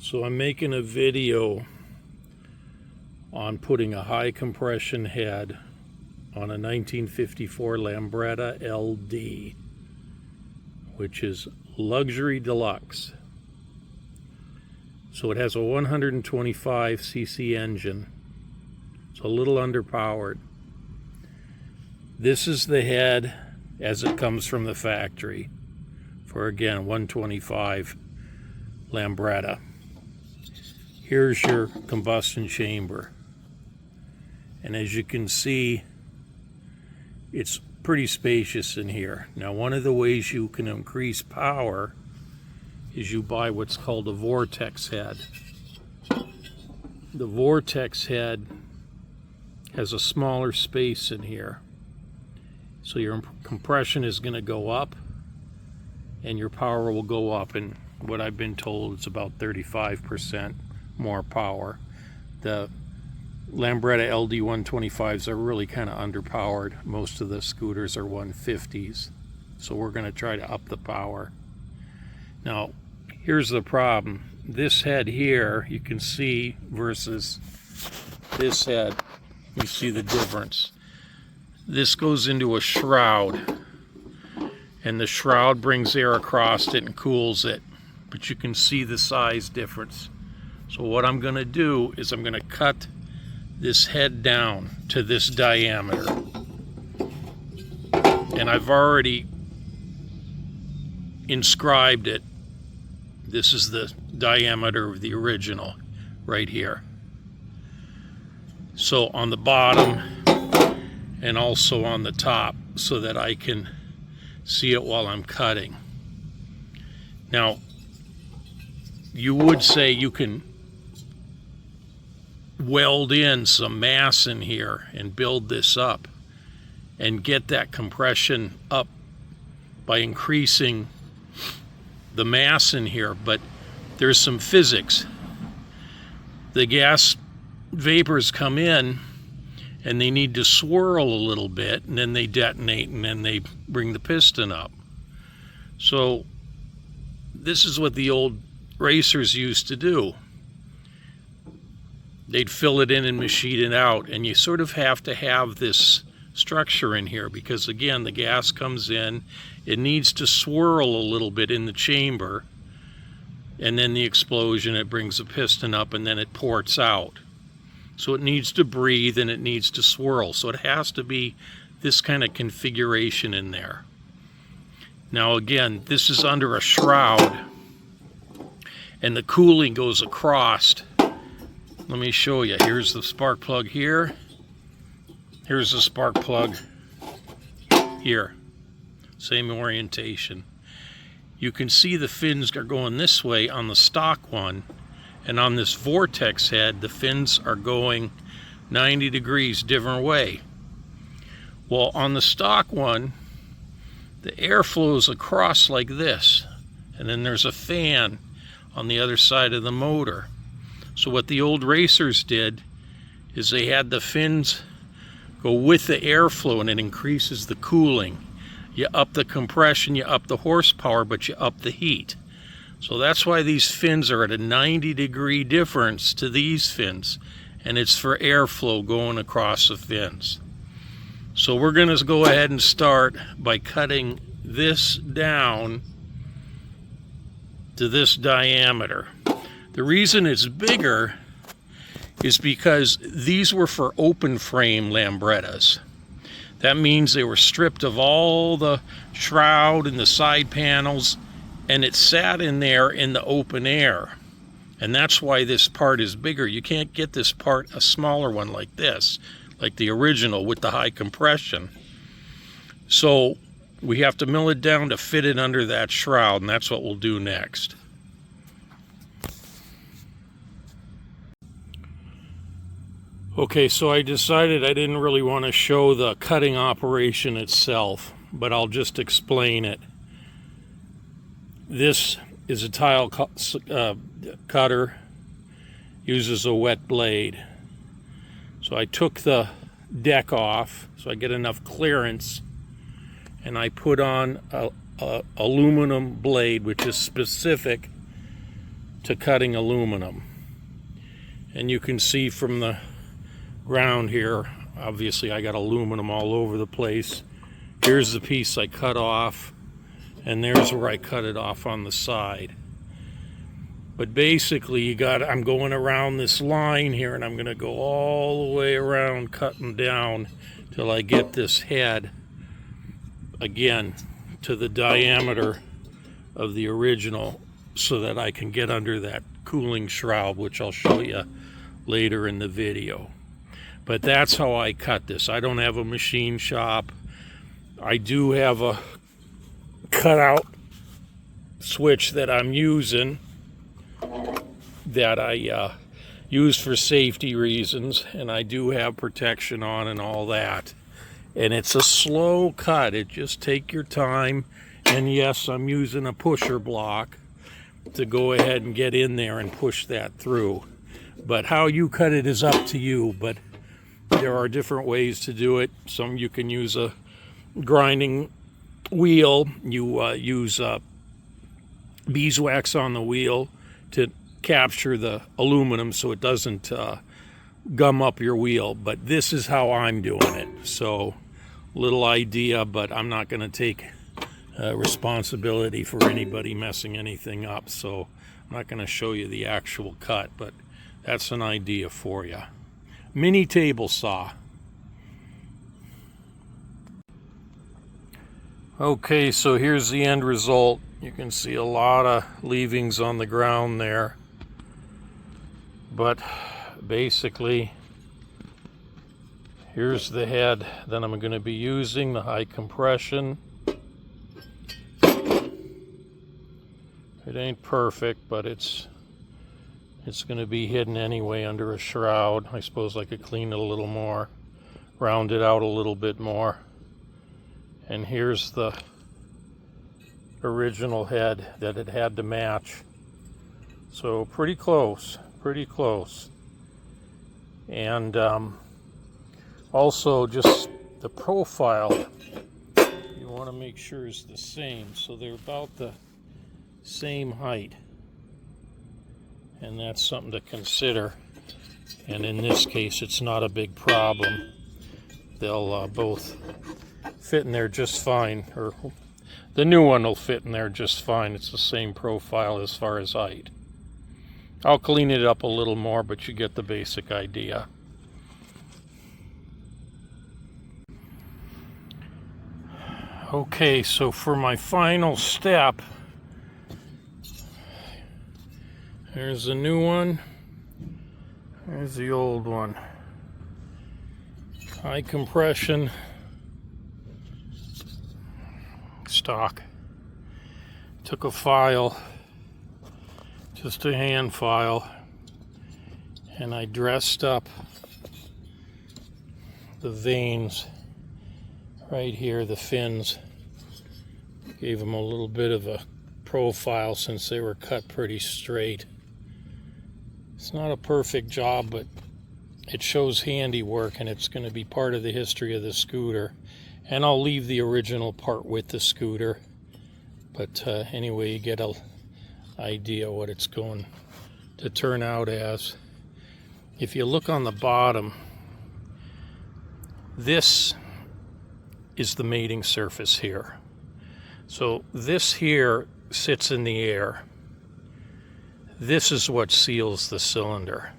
So I'm making a video on putting a high compression head on a 1954 Lambretta LD, which is luxury deluxe. So it has a 125cc engine. It's a little underpowered. This is the head as it comes from the factory for, again, 125 Lambretta. Here's your combustion chamber. And as you can see, it's pretty spacious in here. Now, one of the ways you can increase power is you buy what's called a vortex head. The vortex head has a smaller space in here. So your compression is going to go up and your power will go up. And what I've been told, it's about 35% more power. The Lambretta LD 125s are really kind of underpowered. Most of the scooters are 150s. So we're going to try to up the power. Now, here's the problem. This head here, you can see, versus this head, you see the difference. This goes into a shroud, and the shroud brings air across it and cools it. But you can see the size difference. So what I'm going to do is I'm going to cut this head down to this diameter. And I've already inscribed it. This is the diameter of the original right here. So on the bottom and also on the top, so that I can see it while I'm cutting. Now, you would say you can weld in some mass in here and build this up and get that compression up by increasing the mass in here, but there's some physics. The gas vapors come in and they need to swirl a little bit, and then they detonate, and then they bring the piston up. So this is what the old racers used to do. They'd fill it in and machine it out, and you sort of have to have this structure in here because, again, the gas comes in, it needs to swirl a little bit in the chamber, and then the explosion, it brings the piston up, and then it ports out. So it needs to breathe and it needs to swirl. So it has to be this kind of configuration in there. Now, again, this is under a shroud, and the cooling goes across. Let me show you. Here's the spark plug here. Here's the spark plug here. Same orientation. You can see the fins are going this way on the stock one, and on this vortex head, the fins are going 90 degrees different way. Well, on the stock one, the air flows across like this, and then there's a fan on the other side of the motor. So what the old racers did is they had the fins go with the airflow, and it increases the cooling. You up the compression, you up the horsepower, but you up the heat. So that's why these fins are at a 90-degree difference to these fins, and it's for airflow going across the fins. So we're going to go ahead and start by cutting this down to this diameter. The reason it's bigger is because these were for open frame Lambrettas. That means they were stripped of all the shroud and the side panels, and it sat in there in the open air. And that's why this part is bigger. You can't get this part, a smaller one like this, like the original with the high compression. So we have to mill it down to fit it under that shroud, and that's what we'll do next. Okay, so I decided I didn't really want to show the cutting operation itself, but I'll just explain it. This is a tile cutter, uses a wet blade. So I took the deck off so I get enough clearance, and I put on a aluminum blade, which is specific to cutting aluminum. And you can see from the ground here, obviously I got aluminum all over the place. Here's the piece I cut off, and there's where I cut it off on the side. But basically I'm going around this line here, and I'm going to go all the way around cutting down till I get this head again to the diameter of the original, so that I can get under that cooling shroud, which I'll show you later in the video. But that's how I cut this. I don't have a machine shop. I do have a cutout switch that I'm using, that I use for safety reasons, and I do have protection on and all that. And it's a slow cut. It just take your time. And yes, I'm using a pusher block to go ahead and get in there and push that through. But how you cut it is up to you. But there are different ways to do it. Some you can use a grinding wheel. You use beeswax on the wheel to capture the aluminum so it doesn't gum up your wheel. But this is how I'm doing it. So, little idea, but I'm not going to take responsibility for anybody messing anything up. So I'm not going to show you the actual cut, but that's an idea for you. Mini table saw. Okay, so here's the end result. You can see a lot of leavings on the ground there. But basically, here's the head that I'm going to be using, the high compression. It ain't perfect, but it's going to be hidden anyway under a shroud. I suppose I could clean it a little more, round it out a little bit more. And here's the original head that it had to match. So pretty close, pretty close. And also just the profile, you want to make sure is the same. So they're about the same height. And that's something to consider. And in this case, it's not a big problem. They'll both fit in there just fine, or the new one will fit in there just fine. It's the same profile as far as height. I'll clean it up a little more, but you get the basic idea. Okay, so for my final step, there's the new one, there's the old one. High compression stock. Took a file, just a hand file, and I dressed up the veins right here, the fins. Gave them a little bit of a profile since they were cut pretty straight. It's not a perfect job, but it shows handiwork, and it's going to be part of the history of the scooter. And I'll leave the original part with the scooter. But anyway, you get an idea what it's going to turn out as. If you look on the bottom, this is the mating surface here. So this here sits in the air. This is what seals the cylinder.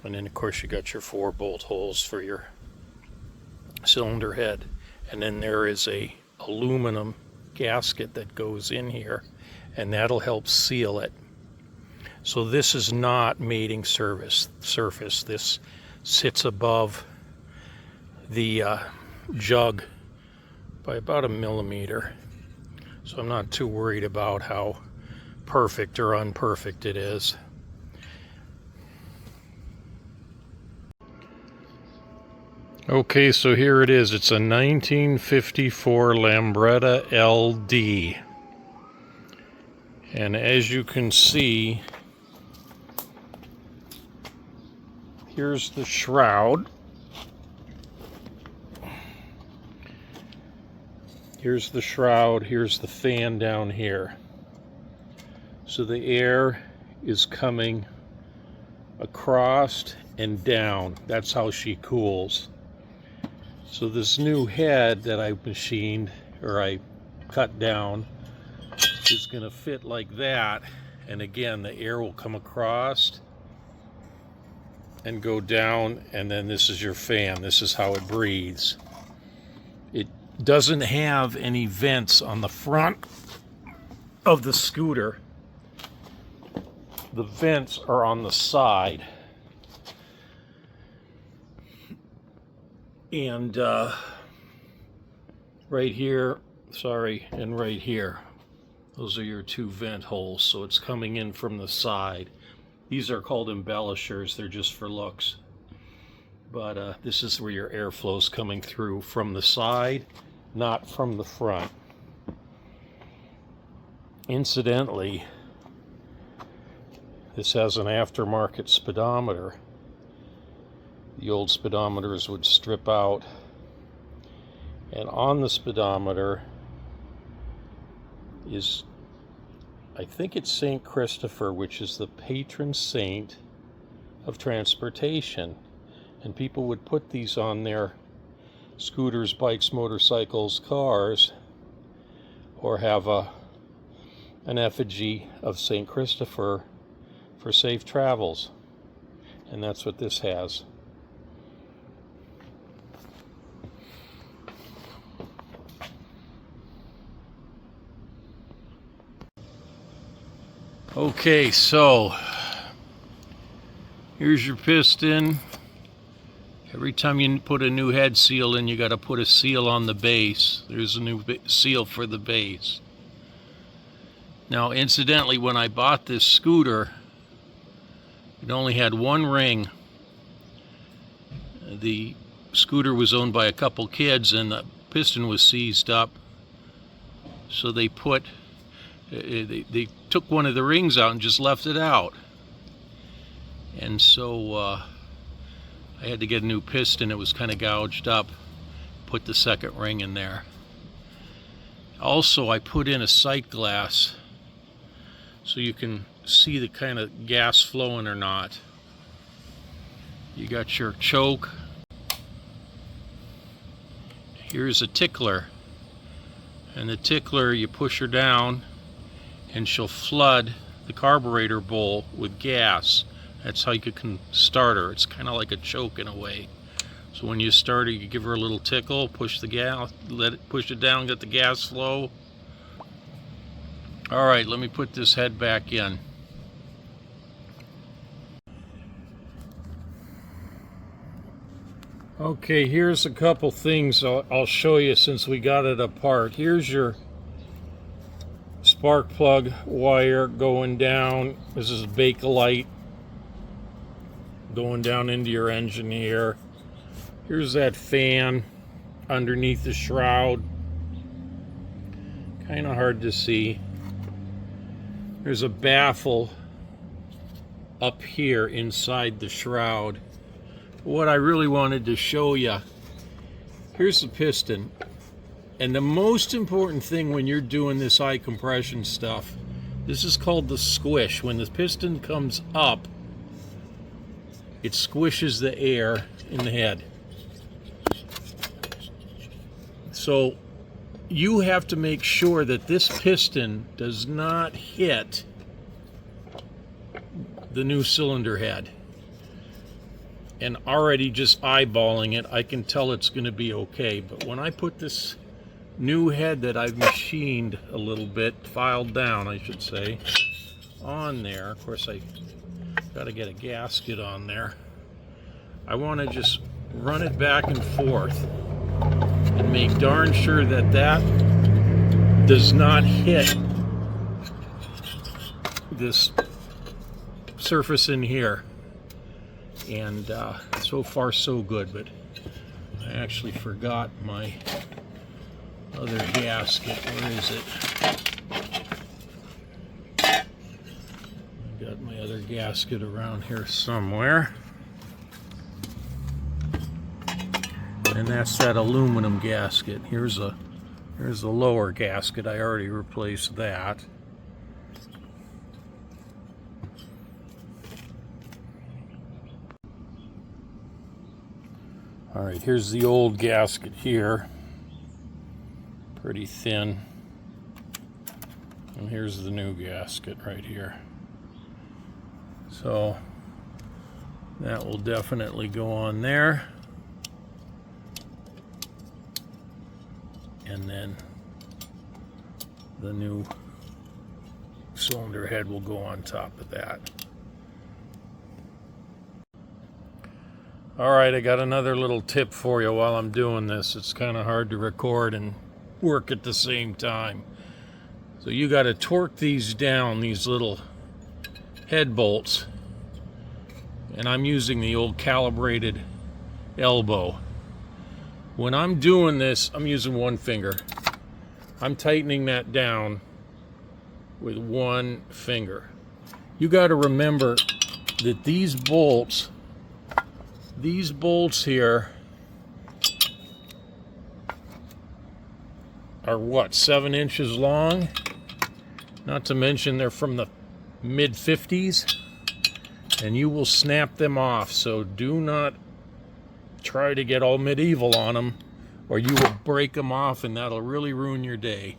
And then of course you got your 4 bolt holes for your cylinder head. And then there is a aluminum gasket that goes in here, and that'll help seal it. So this is not mating surface. This sits above the jug by about 1 millimeter. So I'm not too worried about how perfect or unperfect it is. Okay, so here it is. It's a 1954 Lambretta LD. And as you can see, here's the shroud. Here's the shroud, here's the fan down here. So the air is coming across and down. That's how she cools. So this new head that I machined, or I cut down, is going to fit like that. And again, the air will come across and go down, and then this is your fan. This is how it breathes. It doesn't have any vents on the front of the scooter. The vents are on the side. And right here, and right here. Those are your two vent holes, so it's coming in from the side. These are called embellishers, they're just for looks. But this is where your airflow's coming through, from the side, not from the front. Incidentally, this has an aftermarket speedometer. The old speedometers would strip out. And on the speedometer is, I think it's St. Christopher, which is the patron saint of transportation. And people would put these on their scooters, bikes, motorcycles, cars, or have an effigy of St. Christopher for safe travels. And that's what this has. Okay, so here's your piston. Every time you put a new head seal in, you got to put a seal on the base. There's a new seal for the base. Now, incidentally, when I bought this scooter, it only had one ring. The scooter was owned by a couple kids, and the piston was seized up. So they took one of the rings out and just left it out. And so I had to get a new piston. It was kind of gouged up. Put the second ring in there. Also, I put in a sight glass so you can see the kind of gas flowing or not. You got your choke. Here's a tickler. And the tickler, you push her down and she'll flood the carburetor bowl with gas. That's how you can start her. It's kind of like a choke in a way. So when you start her, you give her a little tickle, push the gas, push it down, get the gas flow. All right, let me put this head back in. Okay, here's a couple things I'll show you since we got it apart. Here's your spark plug wire going down. This is Bakelite going down into your engine here. Here's that fan underneath the shroud. Kind of hard to see. There's a baffle up here inside the shroud. What I really wanted to show you, here's the piston. And the most important thing when you're doing this high compression stuff, this is called the squish. When the piston comes up, it squishes the air in the head. So you have to make sure that this piston does not hit the new cylinder head. And already just eyeballing it, I can tell it's going to be okay. But when I put this new head that I've machined a little bit, filed down I should say, on there, of course I got to get a gasket on there. I want to just run it back and forth and make darn sure that that does not hit this surface in here. And so far so good, but I actually forgot my other gasket. Where is it? I got my other gasket around here somewhere. And that's that aluminum gasket. Here's the lower gasket. I already replaced that. All right, here's the old gasket here. Pretty thin. And here's the new gasket right here. So that will definitely go on there. And then the new cylinder head will go on top of that. All right, I got another little tip for you while I'm doing this. It's kind of hard to record and work at the same time. So you got to torque these down, these little head bolts. And I'm using the old calibrated elbow. When I'm doing this, I'm using one finger. I'm tightening that down with one finger. You got to remember that these bolts here are what, 7 inches long? Not to mention they're from the mid-50s, and you will snap them off. So do not try to get all medieval on them, or you will break them off, and that'll really ruin your day.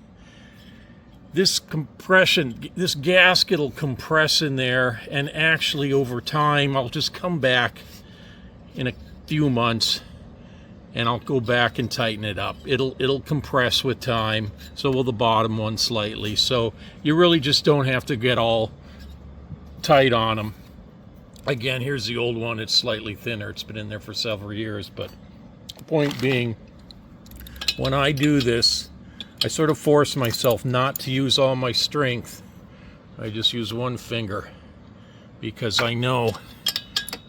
This compression, this gasket will compress in there, and actually over time, I'll just come back in a few months and I'll go back and tighten it up. It'll compress with time, so will the bottom one slightly. So you really just don't have to get all tight on them. Again, here's the old one. It's slightly thinner. It's been in there for several years, but the point being, when I do this, I sort of force myself not to use all my strength. I just use one finger, because I know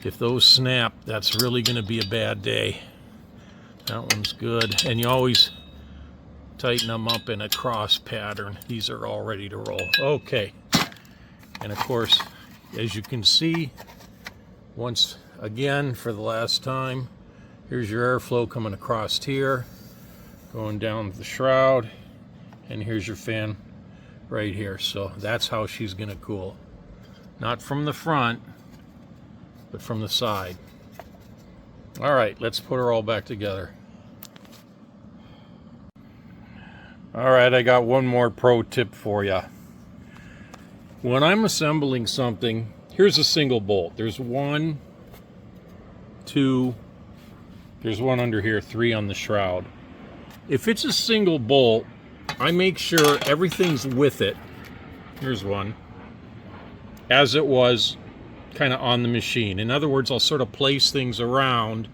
if those snap, that's really going to be a bad day. That one's good. And you always tighten them up in a cross pattern. These are all ready to roll. Okay. And of course, as you can see, once again, for the last time, here's your airflow coming across here, going down the shroud, and here's your fan right here. So that's how she's going to cool. Not from the front, but from the side. All right, let's put her all back together. All right, I got one more pro tip for you. When I'm assembling something, here's a single bolt. There's 1, 2, there's one under here, 3 on the shroud. If it's a single bolt, I make sure everything's with it. Here's one. As it was kind of on the machine. In other words, I'll sort of place things around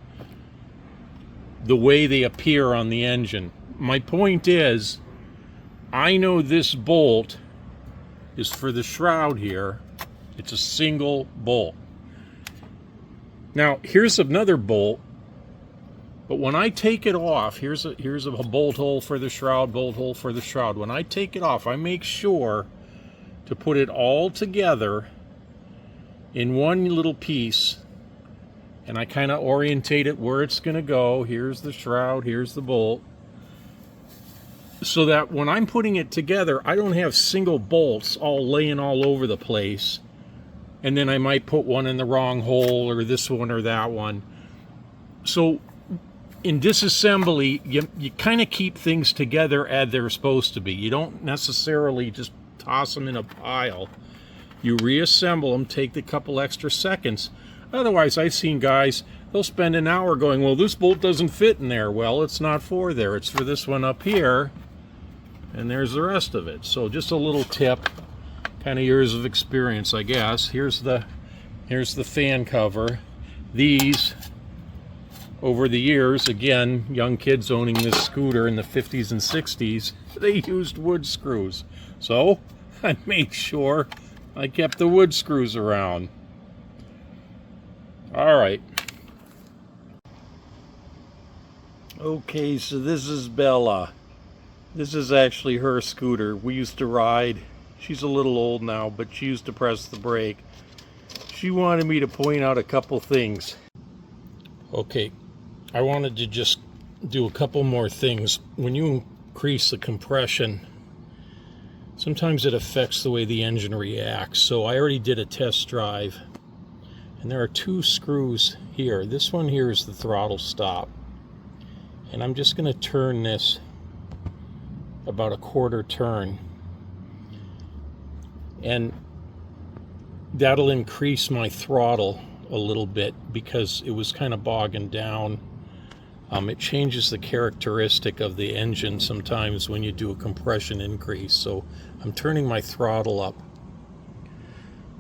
the way they appear on the engine. My point is, I know this bolt is for the shroud here. It's a single bolt. Now, here's another bolt, but when I take it off, here's a bolt hole for the shroud, bolt hole for the shroud. When I take it off, I make sure to put it all together in one little piece, and I kind of orientate it where it's going to go. Here's the shroud, here's the bolt, so that when I'm putting it together, I don't have single bolts all laying all over the place, and then I might put one in the wrong hole, or this one or that one. So in disassembly, you kind of keep things together as they're supposed to be. You don't necessarily just toss them in a pile. You reassemble them, take a couple extra seconds. Otherwise, I've seen guys, they'll spend an hour going, well, this bolt doesn't fit in there. Well, it's not for there. It's for this one up here. And there's the rest of it. So just a little tip, kind of years of experience, I guess. Here's the fan cover. These, over the years, again, young kids owning this scooter in the 50s and 60s, they used wood screws. So I made sure I kept the wood screws around. All right. Okay, so this is Bella. This is actually her scooter. We used to ride. She's a little old now, but she used to press the brake. She wanted me to point out a couple things. Okay, I wanted to just do a couple more things. When you increase the compression, sometimes it affects the way the engine reacts. So I already did a test drive, and there are 2 screws here. This one here is the throttle stop. And I'm just going to turn this about a quarter turn, and that'll increase my throttle a little bit because it was kind of bogging down. It changes the characteristic of the engine sometimes when you do a compression increase. So I'm turning my throttle up.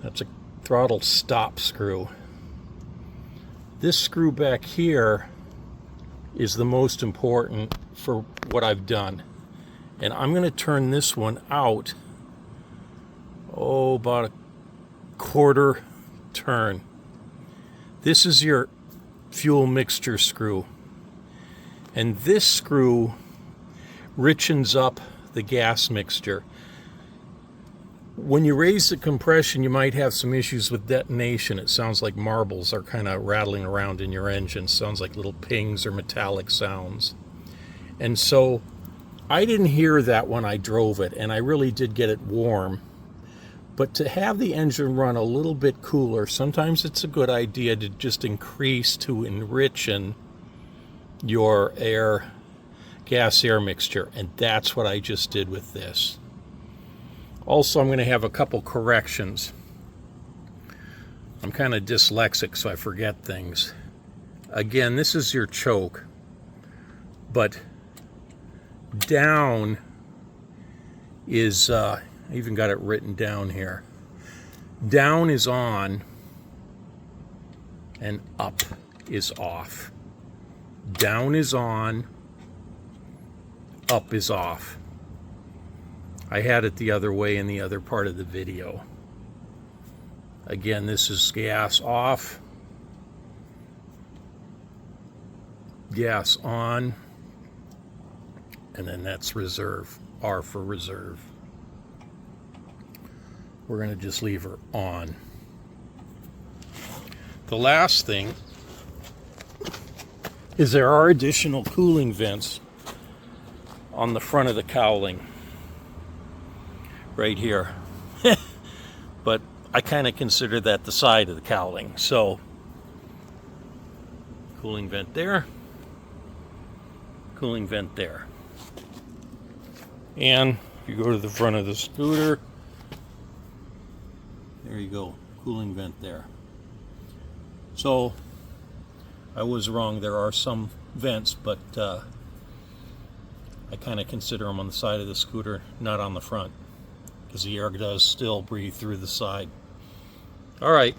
That's a throttle stop screw. This screw back here is the most important for what I've done. And I'm going to turn this one out, about a quarter turn. This is your fuel mixture screw. And this screw richens up the gas mixture. When you raise the compression, you might have some issues with detonation. It sounds like marbles are kind of rattling around in your engine. Sounds like little pings or metallic sounds. And so I didn't hear that when I drove it, and I really did get it warm. But to have the engine run a little bit cooler, sometimes it's a good idea to just increase to enrichen your gas-air mixture, and that's what I just did with this. Also, I'm going to have a couple corrections. I'm kind of dyslexic, so I forget things. Again, this is your choke, but down is, I even got it written down here. Down is on and up is off. Down is on, up is off. I had it the other way in the other part of the video. Again, this is gas off, gas on, and then that's reserve, R for reserve. We're going to just leave her on. The last thing is there are additional cooling vents on the front of the cowling right here. But I kind of consider that the side of the cowling. So cooling vent there, cooling vent there. And if you go to the front of the scooter, there you go, cooling vent there. So I was wrong, there are some vents, but I kind of consider them on the side of the scooter, not on the front, because the air does still breathe through the side. All right.